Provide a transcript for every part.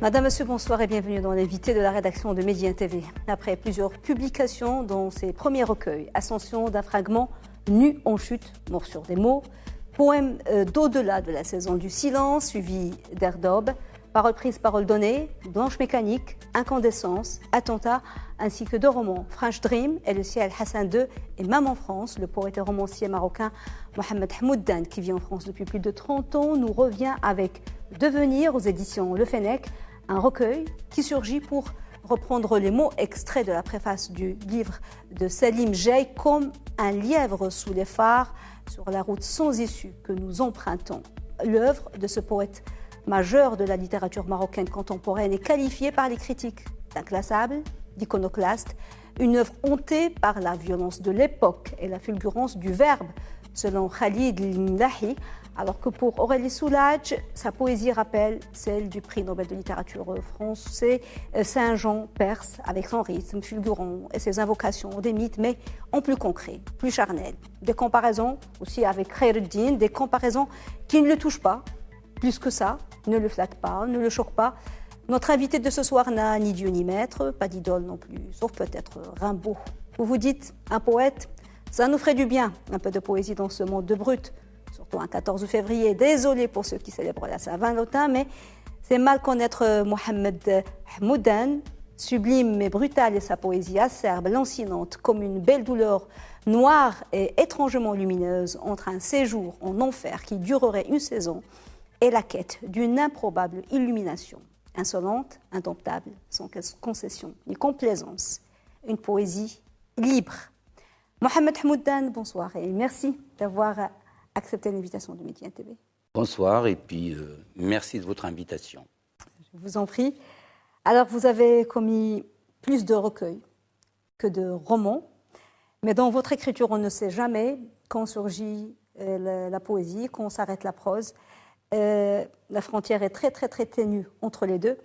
Madame, Monsieur, bonsoir et bienvenue dans l'invité de la rédaction de Médien TV. Après plusieurs publications, dont ses premiers recueils, Ascension d'un fragment, Nu en chute, morsure des mots, poème d'au-delà de la saison du silence, suivi d'Air d'aube, Paroles prises, paroles données, Blanche mécanique, Incandescence, Attentat, ainsi que deux romans, French Dream et Le ciel Hassan II, et Même en France, le poète et romancier marocain Mohamed Hamoudan, qui vit en France depuis plus de 30 ans, nous revient avec Devenir aux éditions Le Fennec, un recueil qui surgit pour reprendre les mots extraits de la préface du livre de Salim Jay comme un lièvre sous les phares sur la route sans issue que nous empruntons. L'œuvre de ce poète majeur de la littérature marocaine contemporaine est qualifiée par les critiques d'inclassable, d'iconoclaste, une œuvre hantée par la violence de l'époque et la fulgurance du verbe, selon Khalid Limlahi, alors que pour Aurélie Soulage, sa poésie rappelle celle du prix Nobel de littérature français Saint-Jean Perse, avec son rythme fulgurant et ses invocations des mythes, mais en plus concret, plus charnel. Des comparaisons aussi avec Khairuddin, des comparaisons qui ne le touchent pas, plus que ça, ne le flattent pas, ne le choquent pas. Notre invité de ce soir n'a ni Dieu ni maître, pas d'idole non plus, sauf peut-être Rimbaud. Vous vous dites, un poète, ça nous ferait du bien, un peu de poésie dans ce monde de brut, surtout un 14 février. Désolé pour ceux qui célèbrent la Saint-Valentin, mais c'est mal connaître Mohamed Hamoudan, sublime mais brutale, et sa poésie acerbe, lancinante, comme une belle douleur noire et étrangement lumineuse entre un séjour en enfer qui durerait une saison et la quête d'une improbable illumination, insolente, indomptable, sans concession ni complaisance. Une poésie libre. Mohamed Hamoudan, bonsoir et merci d'avoir accepté l'invitation de Médien TV. Bonsoir et puis merci de votre invitation. Je vous en prie. Alors vous avez commis plus de recueils que de romans, mais dans votre écriture on ne sait jamais quand surgit la poésie, quand s'arrête la prose. La frontière est très très très ténue entre les deux.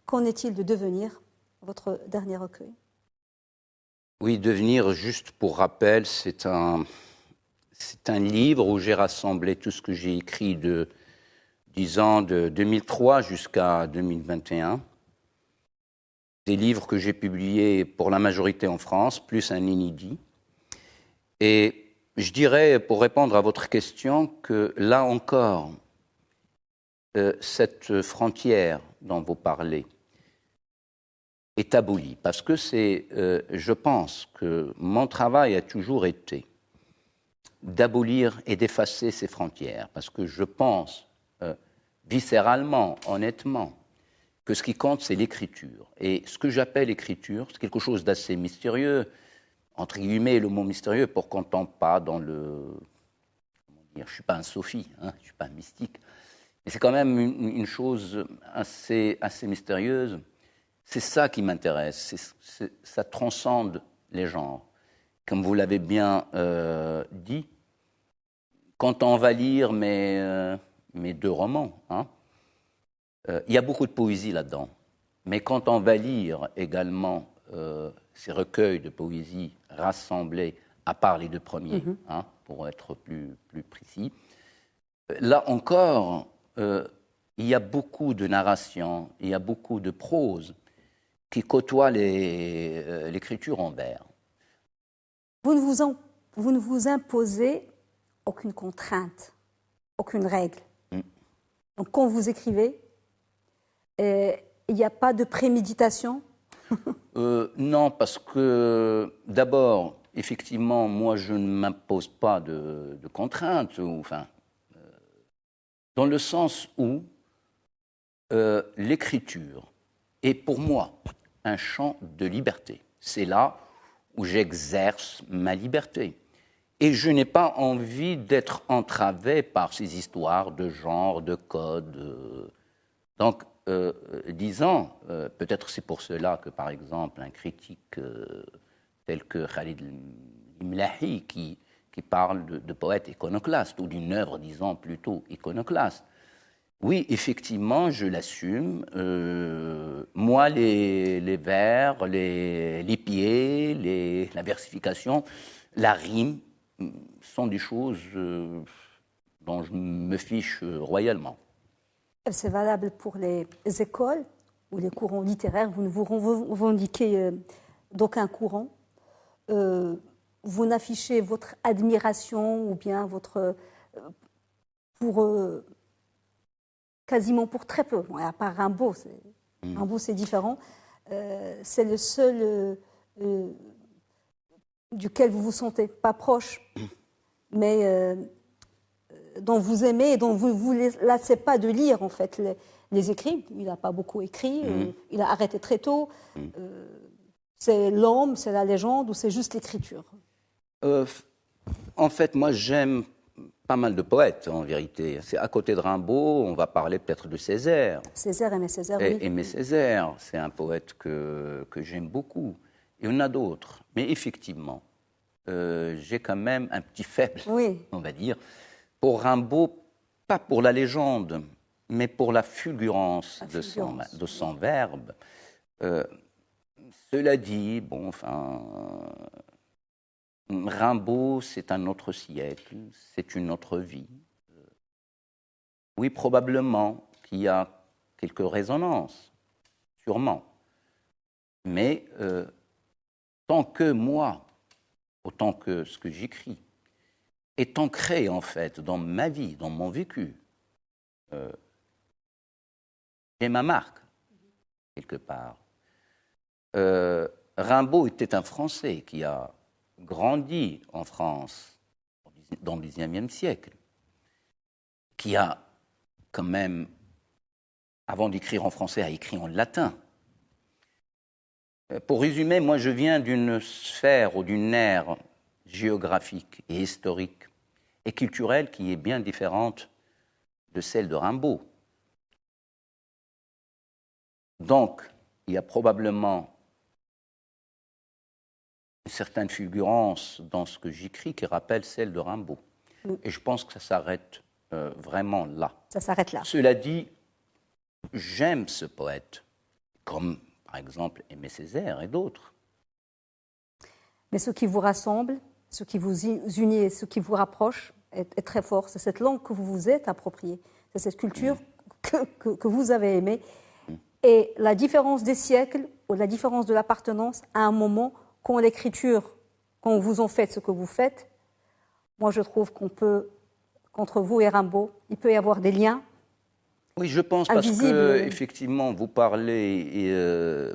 Qu'en est-il de Devenir, votre dernier recueil? Oui, Devenir, juste pour rappel, c'est un livre où j'ai rassemblé tout ce que j'ai écrit de 2003 jusqu'à 2021. Des livres que j'ai publiés pour la majorité en France, plus un inédit. Et je dirais, pour répondre à votre question, que là encore, cette frontière dont vous parlez est abolie. Parce que je pense que mon travail a toujours été d'abolir et d'effacer ces frontières. Parce que je pense, viscéralement, honnêtement, que ce qui compte, c'est l'écriture. Et ce que j'appelle écriture, c'est quelque chose d'assez mystérieux, entre guillemets, le mot mystérieux, pour qu'on ne tombe pas dans le... Comment dire, je ne suis pas un sophie, je ne suis pas un mystique. Mais c'est quand même une chose assez mystérieuse. C'est ça qui m'intéresse. Ça transcende les genres. Comme vous l'avez bien dit, quand on va lire mes deux romans, il y a beaucoup de poésie là-dedans. Mais quand on va lire également ces recueils de poésie rassemblés, à part les deux premiers, pour être plus précis, là encore, il y a beaucoup de narration, il y a beaucoup de prose qui côtoient l'écriture en vers. Vous ne vous imposez aucune contrainte, aucune règle. Donc quand vous écrivez, il n'y a pas de préméditation? Non, parce que d'abord, effectivement, moi je ne m'impose pas de contraintes, dans le sens où l'écriture est pour moi un champ de liberté. C'est là où j'exerce ma liberté. Et je n'ai pas envie d'être entravé par ces histoires de genre, de code. Donc, disons, peut-être c'est pour cela que, par exemple, un critique tel que Khalid Limlahi, qui parle de poète iconoclaste, ou d'une œuvre, disons, plutôt iconoclaste. Oui, effectivement, je l'assume. Moi, les vers, les pieds, la versification, la rime, sont des choses dont je me fiche royalement. C'est valable pour les écoles ou les courants littéraires. Vous ne vous revendiquez d'aucun courant. Vous n'affichez votre admiration ou bien votre quasiment pour très peu. Bon, à part Rimbaud, c'est différent. C'est le seul duquel vous vous sentez pas proche, mais dont vous aimez et dont vous ne vous lassez pas de lire en fait les écrits. Il n'a pas beaucoup écrit, il a arrêté très tôt. C'est l'homme, c'est la légende ou c'est juste l'écriture? En fait, moi j'aime pas mal de poètes en vérité. C'est à côté de Rimbaud, on va parler peut-être de Césaire. Césaire, Aimé Césaire, oui. Aimé Césaire, c'est un poète que j'aime beaucoup. Il y en a d'autres. Mais effectivement, j'ai quand même un petit faible, on va dire, pour Rimbaud, pas pour la légende, mais pour la fulgurance, de son verbe. Cela dit, bon, enfin, Rimbaud, c'est un autre siècle, c'est une autre vie. Oui, probablement qu'il y a quelques résonances, sûrement. Mais tant que moi, autant que ce que j'écris, est ancré en fait dans ma vie, dans mon vécu, j'ai ma marque, quelque part. Rimbaud était un Français qui a grandi en France dans le XIXe siècle, qui a quand même, avant d'écrire en français, a écrit en latin. Pour résumer, moi je viens d'une sphère ou d'une ère géographique et historique et culturelle qui est bien différente de celle de Rimbaud. Donc, il y a probablement une certaine fulgurance dans ce que j'écris qui rappelle celle de Rimbaud. Et je pense que ça s'arrête vraiment là. Ça s'arrête là. Cela dit, j'aime ce poète, comme par exemple Aimé Césaire et d'autres. Mais ce qui vous rassemble, ce qui vous unit et ce qui vous rapproche est très fort. C'est cette langue que vous vous êtes appropriée. C'est cette culture que vous avez aimée. Et la différence des siècles, ou la différence de l'appartenance, à un moment, quand l'écriture, quand vous en faites ce que vous faites, moi je trouve qu'on peut, qu'entre vous et Rimbaud, il peut y avoir des liens. Oui, je pense invisibles. Parce que effectivement, vous parlez.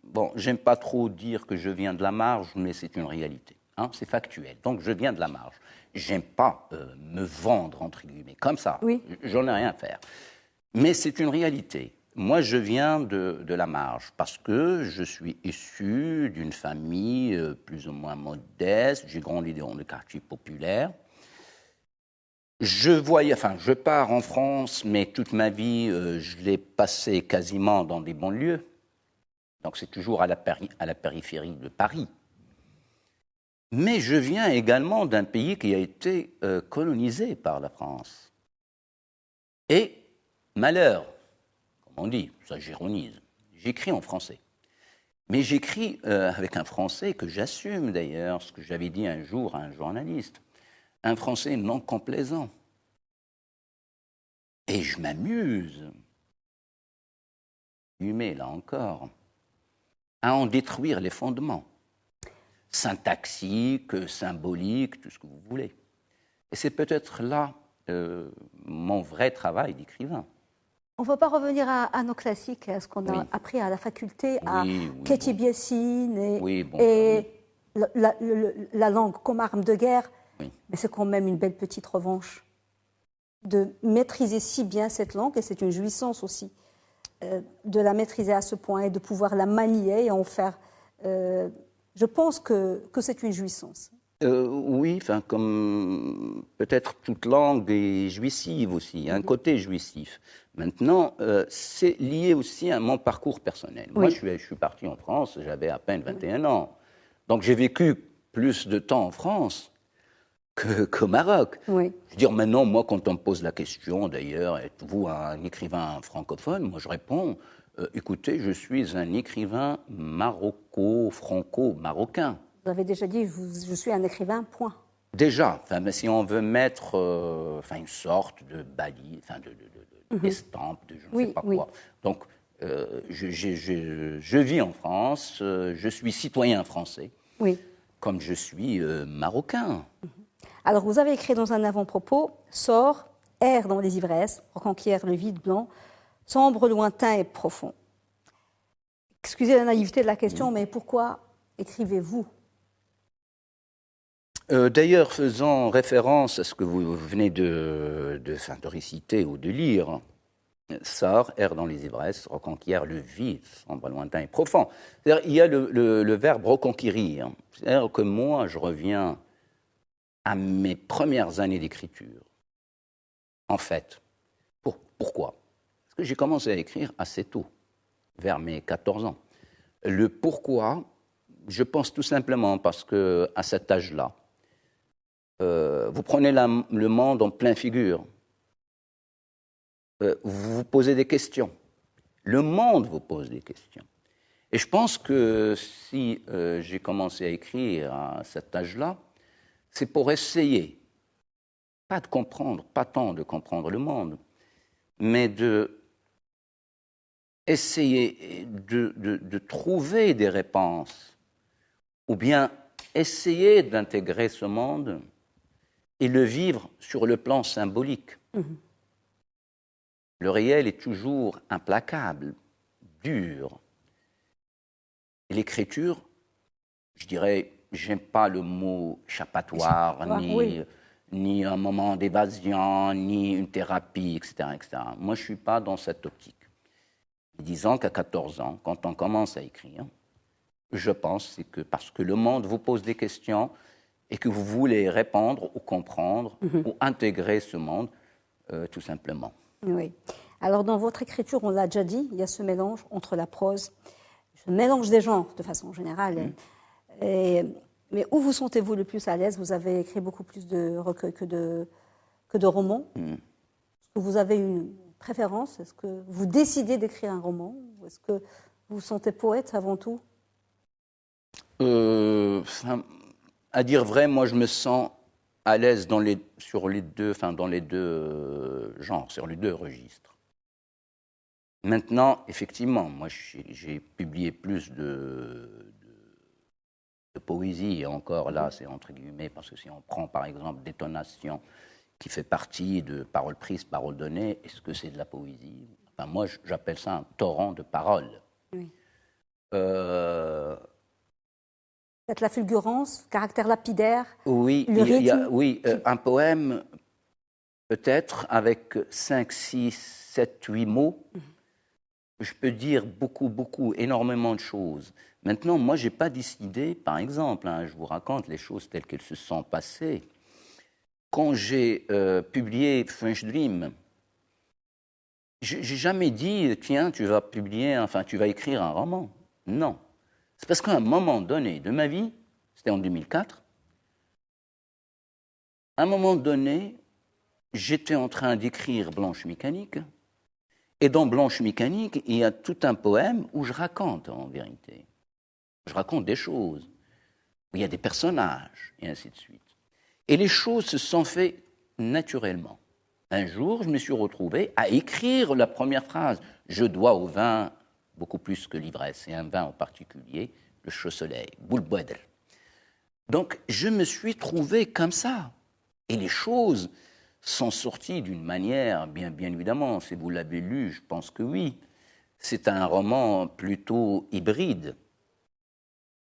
Bon, j'aime pas trop dire que je viens de la marge, mais c'est une réalité. Hein, c'est factuel. Donc je viens de la marge. J'aime pas me vendre entre guillemets comme ça. Oui. J'en ai rien à faire. Mais c'est une réalité. Moi, je viens de la marge parce que je suis issu d'une famille plus ou moins modeste. J'ai grandi dans le quartier populaire. Je pars en France, mais toute ma vie, je l'ai passée quasiment dans des banlieues. Donc, c'est toujours à la périphérie de Paris. Mais je viens également d'un pays qui a été colonisé par la France. Et, malheur, on dit, ça j'ironise, j'écris en français. Mais j'écris avec un français que j'assume d'ailleurs, ce que j'avais dit un jour à un journaliste, un français non complaisant. Et je m'amuse, là encore, à en détruire les fondements, syntaxiques, symboliques, tout ce que vous voulez. Et c'est peut-être là mon vrai travail d'écrivain. On ne va pas revenir à nos classiques, à ce qu'on a appris à la faculté, à Katie Biessine et la langue comme arme de guerre. Oui. Mais c'est quand même une belle petite revanche de maîtriser si bien cette langue, et c'est une jouissance aussi, de la maîtriser à ce point et de pouvoir la manier et en faire... je pense que c'est une jouissance. Oui, enfin, comme peut-être toute langue est jouissive aussi, un côté jouissif. Maintenant, c'est lié aussi à mon parcours personnel. Oui. Moi, je suis parti en France, j'avais à peine 21 ans. Donc, j'ai vécu plus de temps en France qu'au Maroc. Oui. Je veux dire, maintenant, moi, quand on me pose la question, d'ailleurs, êtes-vous un écrivain francophone? Moi, je réponds, écoutez, je suis un écrivain franco-marocain. Vous avez déjà dit, je suis un écrivain, point. Déjà, mais si on veut mettre une sorte de balise, d'estampe, de je ne sais pas quoi. Donc, je vis en France, je suis citoyen français, Oui. comme je suis marocain. Alors, vous avez écrit dans un avant-propos, sort, erre dans les ivresses, reconquiert le vide blanc, sombre, lointain et profond. Excusez la naïveté de la question, mais pourquoi écrivez-vous? D'ailleurs, faisant référence à ce que vous venez de réciter ou de lire, sort, erre dans les ivresses, reconquiert le vide, sombre, lointain et profond. C'est-à-dire, il y a le verbe reconquérir. C'est-à-dire que moi, je reviens à mes premières années d'écriture. En fait, pourquoi? Parce que j'ai commencé à écrire assez tôt, vers mes 14 ans. Le pourquoi, je pense tout simplement parce que à cet âge-là, vous prenez le monde en pleine figure. Vous vous posez des questions. Le monde vous pose des questions. Et je pense que si j'ai commencé à écrire à cet âge-là, c'est pour essayer, pas de comprendre, pas tant de comprendre le monde, mais de essayer de trouver des réponses, ou bien essayer d'intégrer ce monde et le vivre sur le plan symbolique. Le réel est toujours implacable, dur. Et l'écriture, je dirais, j'aime pas le mot échappatoire, ni un moment d'évasion, ni une thérapie, etc., etc. Moi, je ne suis pas dans cette optique. Disons qu'à 14 ans, quand on commence à écrire, je pense c'est que parce que le monde vous pose des questions et que vous voulez répondre ou comprendre ou intégrer ce monde, tout simplement. Oui. Alors, dans votre écriture, on l'a déjà dit, il y a ce mélange entre la prose, ce mélange des genres de façon générale. Mais où vous sentez-vous le plus à l'aise? Vous avez écrit beaucoup plus de recueils que de romans. Est-ce que vous avez une préférence? Est-ce que vous décidez d'écrire un roman? Ou est-ce que vous vous sentez poète avant tout? À dire vrai, moi je me sens à l'aise dans les deux genres, sur les deux registres. Maintenant, effectivement, moi j'ai publié plus de poésie, et encore là, c'est entre guillemets, parce que si on prend par exemple Détonation, qui fait partie de Paroles prises, Paroles données, est-ce que c'est de la poésie? Enfin, moi, j'appelle ça un torrent de paroles. Oui. Peut-être la fulgurance, caractère lapidaire, oui, le rythme. Un poème, peut-être, avec 5, 6, 7, 8 mots, je peux dire beaucoup, énormément de choses. Maintenant, moi, je n'ai pas décidé, par exemple, je vous raconte les choses telles qu'elles se sont passées. Quand j'ai publié French Dream, j'ai jamais dit, tiens, tu vas écrire un roman. Non. C'est parce qu'à un moment donné de ma vie, c'était en 2004, à un moment donné, j'étais en train d'écrire Blanche Mécanique, et dans Blanche Mécanique, il y a tout un poème où je raconte, en vérité. Je raconte des choses, où il y a des personnages, et ainsi de suite. Et les choses se sont faites naturellement. Un jour, je me suis retrouvé à écrire la première phrase. Je dois au vin beaucoup plus que l'ivresse, et un vin en particulier, le chaud soleil, Boul Boedr. Donc, je me suis trouvé comme ça. Et les choses sont sorties d'une manière, bien évidemment, si vous l'avez lu, je pense que oui. C'est un roman plutôt hybride.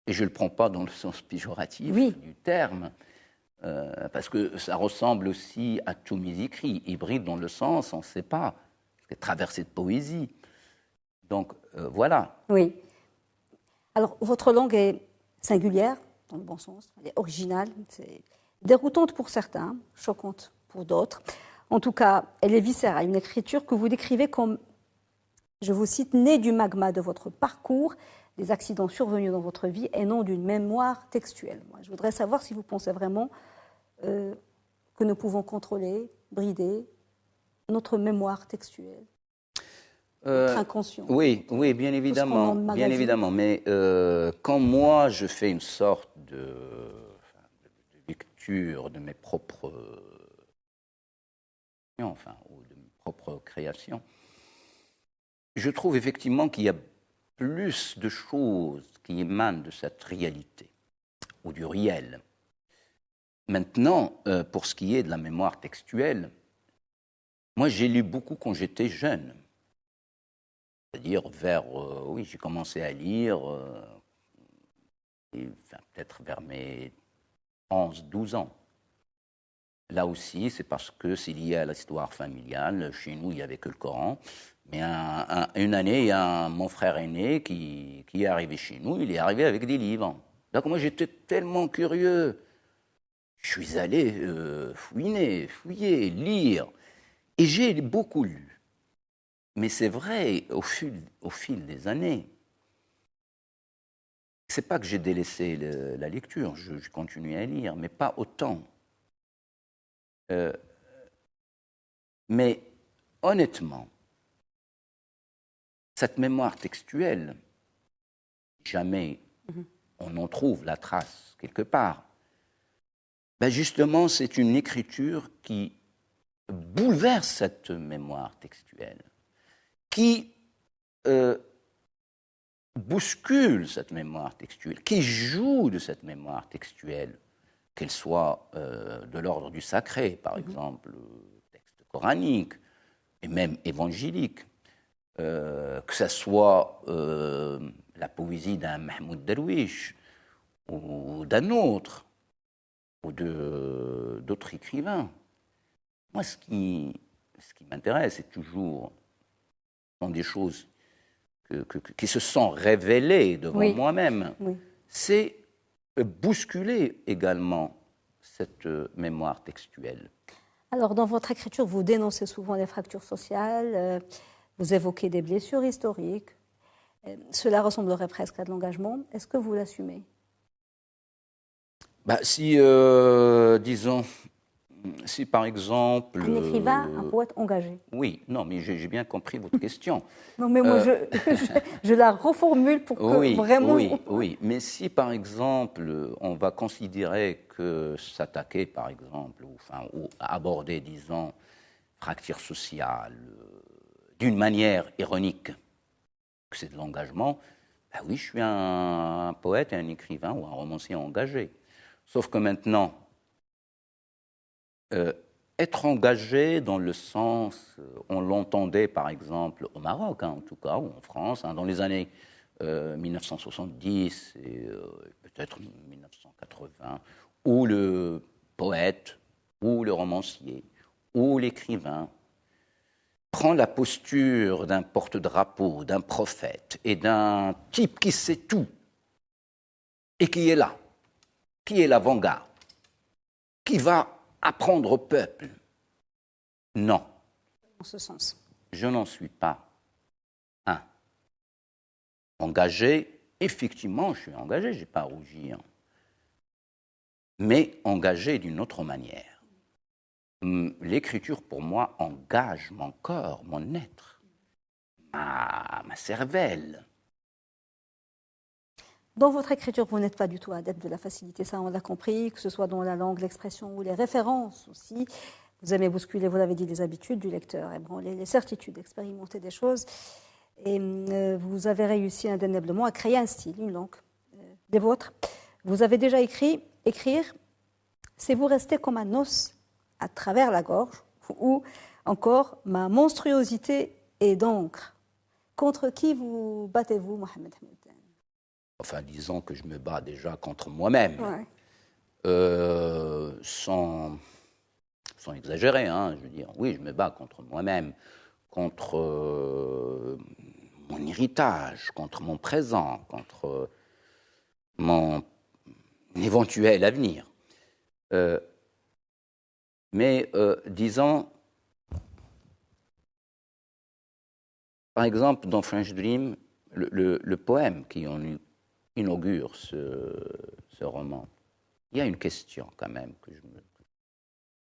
Et je ne le prends pas dans le sens péjoratif du terme, parce que ça ressemble aussi à tous mes écrits. Hybride dans le sens, on ne sait pas, c'est traversé de poésie. Donc, voilà. Oui. Alors, votre langue est singulière, dans le bon sens, elle est originale, c'est déroutante pour certains, choquante pour d'autres. En tout cas, elle est viscérale, une écriture que vous décrivez comme, je vous cite, née du magma de votre parcours, des accidents survenus dans votre vie et non d'une mémoire textuelle. Moi, je voudrais savoir si vous pensez vraiment que nous pouvons contrôler, brider notre mémoire textuelle, notre inconscient. Oui, bien évidemment. Mais quand moi, je fais une sorte de lecture de mes propres ou de mes propres créations, je trouve effectivement qu'il y a plus de choses qui émanent de cette réalité, ou du réel. Maintenant, pour ce qui est de la mémoire textuelle, moi j'ai lu beaucoup quand j'étais jeune. C'est-à-dire oui, j'ai commencé à lire, peut-être vers mes 11, 12 ans. Là aussi, c'est parce que c'est lié à l'histoire familiale. Chez nous, il n'y avait que le Coran. Mais une année, il y a mon frère aîné qui est arrivé chez nous. Il est arrivé avec des livres. Donc moi, j'étais tellement curieux. Je suis allé fouiller, lire. Et j'ai beaucoup lu. Mais c'est vrai, au fil des années, c'est pas que j'ai délaissé la lecture. Je continue à lire, mais pas autant. Mais honnêtement, cette mémoire textuelle, jamais on en trouve la trace quelque part. Ben justement, c'est une écriture qui bouleverse cette mémoire textuelle, qui bouscule cette mémoire textuelle, qui joue de cette mémoire textuelle, qu'elle soit de l'ordre du sacré, par exemple, texte coranique, et même évangélique, que ce soit la poésie d'un Mahmoud Darwish, ou d'un autre, ou d'autres écrivains. Moi, ce qui m'intéresse, c'est toujours sont des choses qui se sont révélées devant moi-même. Oui. C'est bousculer également cette mémoire textuelle. Alors, dans votre écriture, vous dénoncez souvent les fractures sociales, vous évoquez des blessures historiques. Cela ressemblerait presque à de l'engagement. Est-ce que vous l'assumez ? Si, disons, si par exemple... Un écrivain, un poète engagé. Oui, non, mais j'ai bien compris votre question. Non, mais moi, je la reformule pour que vraiment... Oui, mais si par exemple, on va considérer que s'attaquer, par exemple, ou aborder, disons, fracture sociale d'une manière ironique, que c'est de l'engagement, oui, je suis un poète, un écrivain ou un romancier engagé. Sauf que maintenant, être engagé dans le sens, on l'entendait par exemple au Maroc, en tout cas, ou en France, dans les années 1970 et peut-être 1980, où le poète, ou le romancier, ou l'écrivain prend la posture d'un porte-drapeau, d'un prophète et d'un type qui sait tout et qui est là, qui est l'avant-garde, qui va apprendre au peuple. Non. En ce sens. Je n'en suis pas un. Engagé, effectivement, je suis engagé, je n'ai pas à rougir. Mais engagé d'une autre manière. L'écriture, pour moi, engage mon corps, mon être, ma cervelle. Dans votre écriture, vous n'êtes pas du tout adepte de la facilité, ça on l'a compris, que ce soit dans la langue, l'expression ou les références aussi. Vous aimez bousculer, vous l'avez dit, les habitudes du lecteur, ébranler les certitudes, expérimenter des choses. Et vous avez réussi indéniablement à créer un style, une langue des vôtres. Vous avez déjà écrire, c'est vous rester comme un os à travers la gorge, ou encore ma monstruosité est d'encre. Contre qui vous battez-vous, Mohamed Hamid? Enfin, disons que je me bats déjà contre moi-même, sans exagérer, je veux dire. Oui, je me bats contre moi-même, contre mon héritage, contre mon présent, contre mon éventuel avenir. Mais disons, par exemple, dans French Dream, le poème qui inaugure ce roman, il y a une question quand même que je me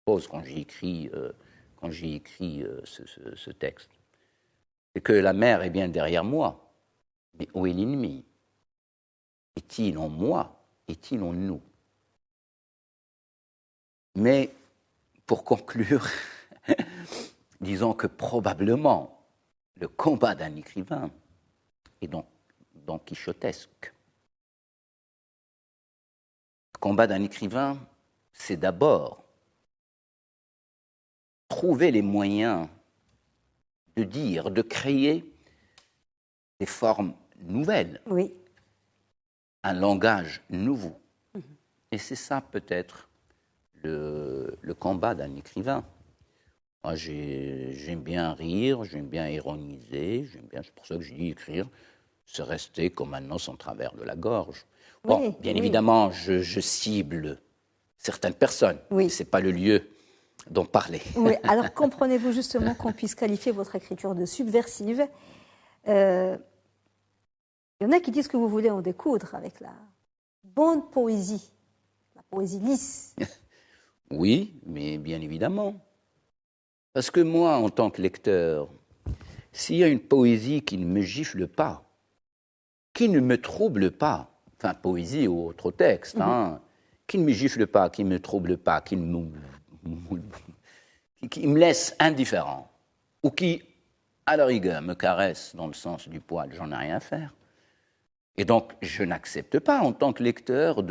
pose quand j'ai écrit ce texte. C'est que la mer est bien derrière moi, mais où est l'ennemi? Est-il en moi? Est-il en nous? Mais pour conclure, disons que probablement le combat d'un écrivain est donc quichotesque. Le combat d'un écrivain, c'est d'abord trouver les moyens de dire, de créer des formes nouvelles, oui. un langage nouveau. Et c'est ça peut-être le combat d'un écrivain. Moi, j'aime bien rire, j'aime bien ironiser, c'est pour ça que je dis écrire, c'est rester comme un os en travers de la gorge. Bon, Oui, bien oui. évidemment, je cible certaines personnes, Oui. ce n'est pas le lieu d'en parler. Oui, alors comprenez-vous justement qu'on puisse qualifier votre écriture de subversive? Il y en a qui disent que vous voulez en découdre avec la bonne poésie, la poésie lisse. Oui, mais bien évidemment. Parce que moi, en tant que lecteur, s'il y a une poésie qui ne me gifle pas, qui ne me trouble pas, enfin poésie ou autre texte, qui ne me gifle pas, qui ne me trouble pas, qui me laisse indifférent, ou qui, à la rigueur, me caresse dans le sens du poil, j'en ai rien à faire. Et donc, je n'accepte pas, en tant que lecteur,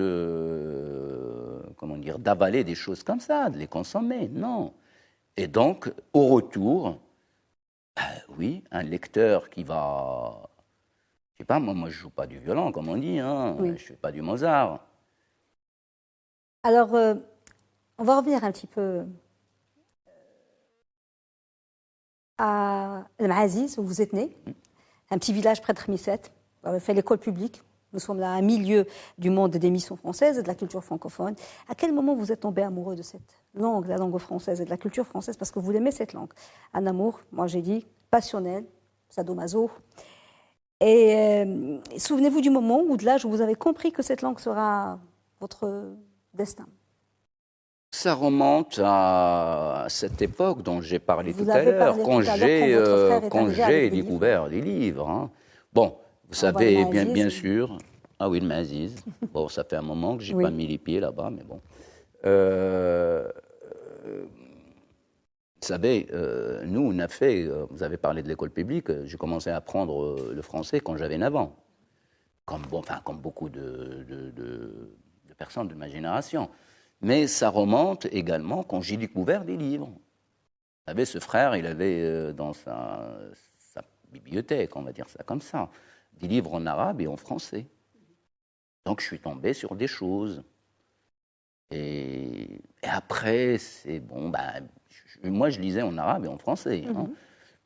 d'avaler des choses comme ça, de les consommer, non. Et donc, au retour, oui, un lecteur qui va... Je sais pas, moi je joue pas du violon, comme on dit, Oui. Je fais pas du Mozart. Alors, on va revenir un petit peu à El Aziz, où vous êtes né, un petit village près de Khmissat. Vous avez fait l'école publique. Nous sommes là à un milieu du monde des missions françaises et de la culture francophone. À quel moment vous êtes tombé amoureux de cette langue, la langue française et de la culture française, parce que vous aimez cette langue? Un amour, moi j'ai dit, passionnel, sadomaso. Et souvenez-vous du moment ou de l'âge où vous avez compris que cette langue sera votre destin? Ça remonte à cette époque dont j'ai parlé Vous tout à avez l'heure, parlé quand tout à l'heure, quand votre frère est quand arrivé j'ai avec des découvert des livres. Bon, vous savez, voit le bien Aziz. sûr. Ah oui, le Aziz. Bon, ça fait un moment que je n'ai Oui. pas mis les pieds là-bas, mais bon. Vous savez, nous, on a fait, vous avez parlé de l'école publique, j'ai commencé à apprendre le français quand j'avais 9 ans. Comme beaucoup de personnes de ma génération. Mais ça remonte également quand j'ai découvert des livres. Vous savez, ce frère, il avait dans sa bibliothèque, on va dire ça comme ça, des livres en arabe et en français. Donc je suis tombé sur des choses. Et après, c'est bon, moi je lisais en arabe et en français.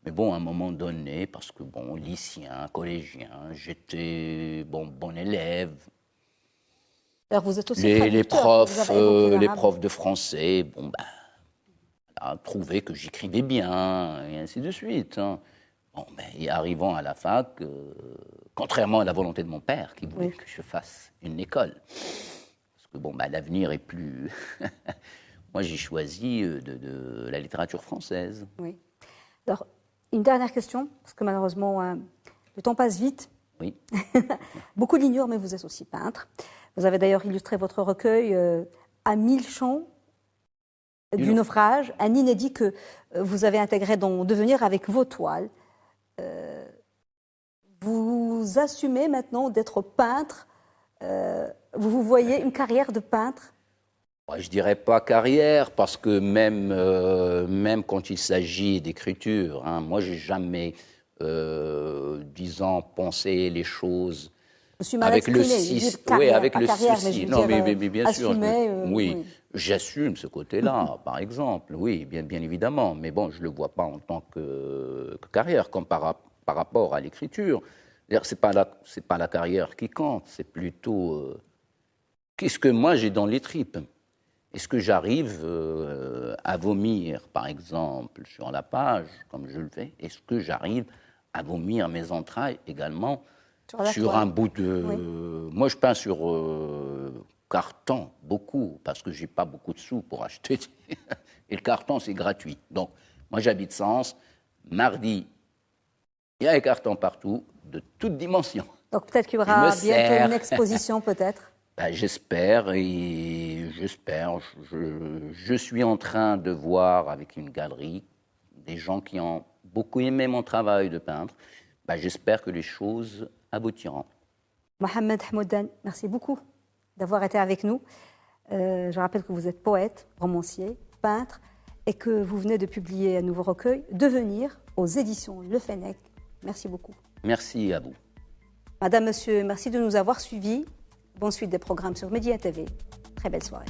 Mais bon, à un moment donné, parce que bon, lycéen, collégien, j'étais bon élève. Alors vous êtes aussi Les traducteur, vous avez évoqué les l'arabe. profs de français, trouvaient que j'écrivais bien, et ainsi de suite. Et arrivant à la fac, contrairement à la volonté de mon père, qui voulait que je fasse une école, parce que l'avenir est plus... Moi, j'ai choisi de la littérature française. Oui. Alors, une dernière question, parce que malheureusement, le temps passe vite. Oui. Beaucoup l'ignorent, mais vous êtes aussi peintre. Vous avez d'ailleurs illustré votre recueil à 1000 chants du naufrage, un inédit que vous avez intégré dans Devenir avec vos toiles. Vous assumez maintenant d'être peintre. Vous vous voyez une carrière de peintre? Je dirais pas carrière, parce que même quand il s'agit d'écriture, moi j'ai jamais, pensé les choses Je suis mal avec le exprimée, 6. carrière, Oui, avec pas le carrière, mais 6. je veux Non, dire, mais bien sûr. assumer, Oui, j'assume ce côté-là, par exemple. Oui, bien évidemment. Mais bon, je le vois pas en tant que carrière, comme par rapport à l'écriture. C'est pas la carrière qui compte, c'est plutôt qu'est-ce que moi j'ai dans les tripes. Est-ce que j'arrive à vomir, par exemple, sur la page, comme je le fais? Est-ce que j'arrive à vomir mes entrailles également sur un bout de... Oui. Moi, je peins sur carton, beaucoup, parce que je n'ai pas beaucoup de sous pour acheter. Et le carton, c'est gratuit. Donc, moi, j'habite Sens. Mardi, il y a des cartons partout, de toutes dimensions. Donc, peut-être qu'il y aura bientôt une exposition, peut-être. J'espère, je suis en train de voir avec une galerie des gens qui ont beaucoup aimé mon travail de peintre. J'espère que les choses aboutiront. Mohamed Hamoudan, merci beaucoup d'avoir été avec nous. Je rappelle que vous êtes poète, romancier, peintre et que vous venez de publier un nouveau recueil, Devenir, aux éditions Le Fennec. Merci beaucoup. Merci à vous. Madame, Monsieur, merci de nous avoir suivis. Bonne suite des programmes sur Média TV. Très belle soirée.